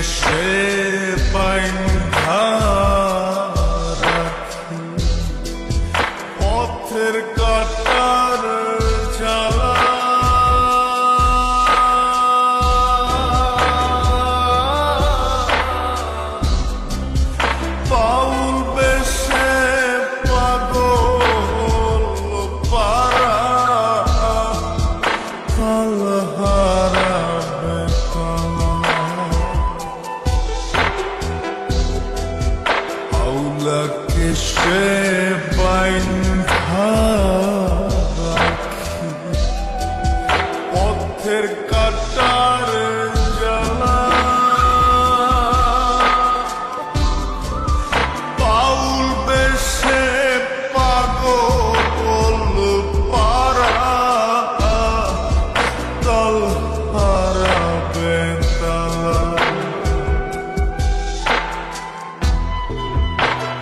কেশে বাইন্ধা রাখি পথের কাটার জ্বালা বাউল বেশে পাগল পারা কালহারা বেকালা আউলা কেশে বাইন্ধা রাখি পথের কাটার জ্বালা বাউল বেশে পাগল পারা কালহারা বেকালা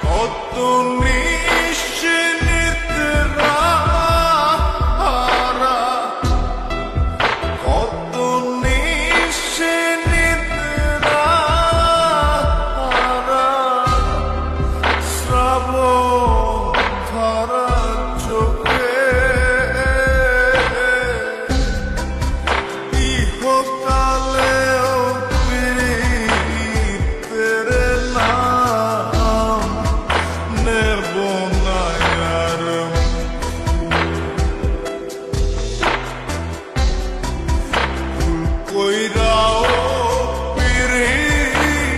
কত নিশিনিদ্রা হারা কত নিশিনিদ্রা হারা শ্রাবণ ধারা চোখে ইহকালেও পীড়িতের নাম নেব না আর ভুল কইরাও পীড়িতের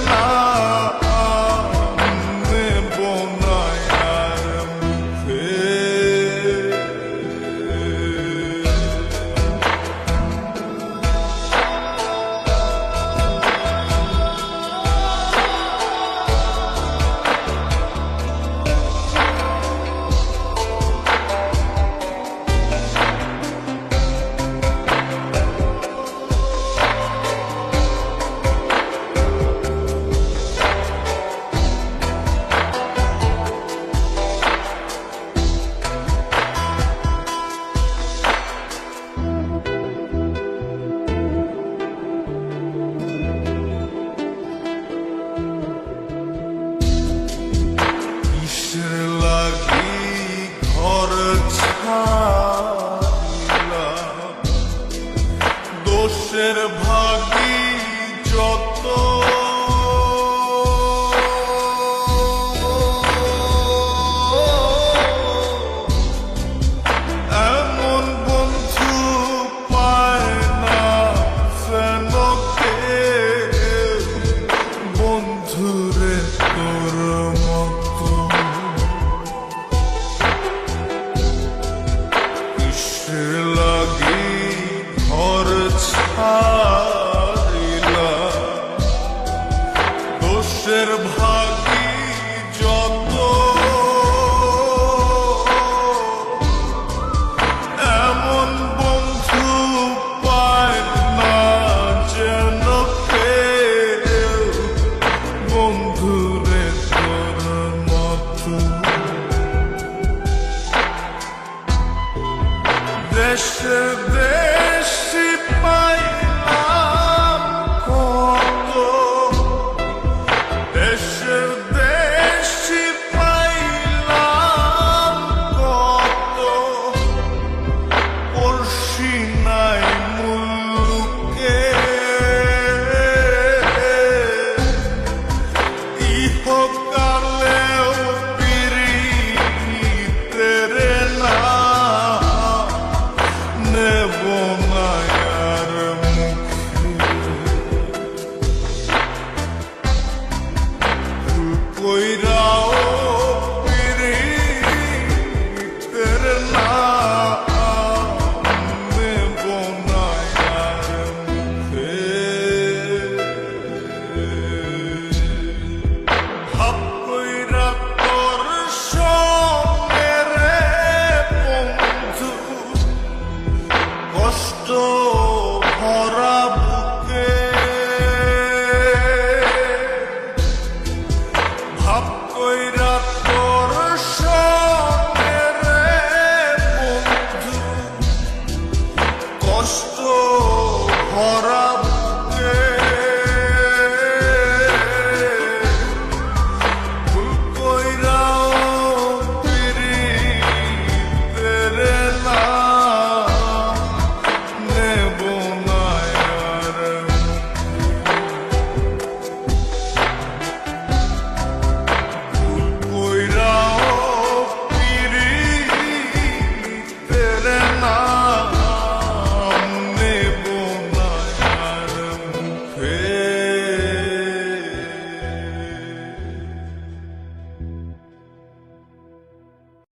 নাম নেব না আর মুখে কিসের লাগি ঘর ছাড়িলা দোষের ভাগী যত এমন বন্ধু পায় না যেন কেউ বন্ধুরে তোর মতো কিসের লাগি ঘর ছাড়িলা দোষের ভাগী যত এমন বন্ধু পায় না যেন কেউ বন্ধুরে তোর মতো দেশে দেশে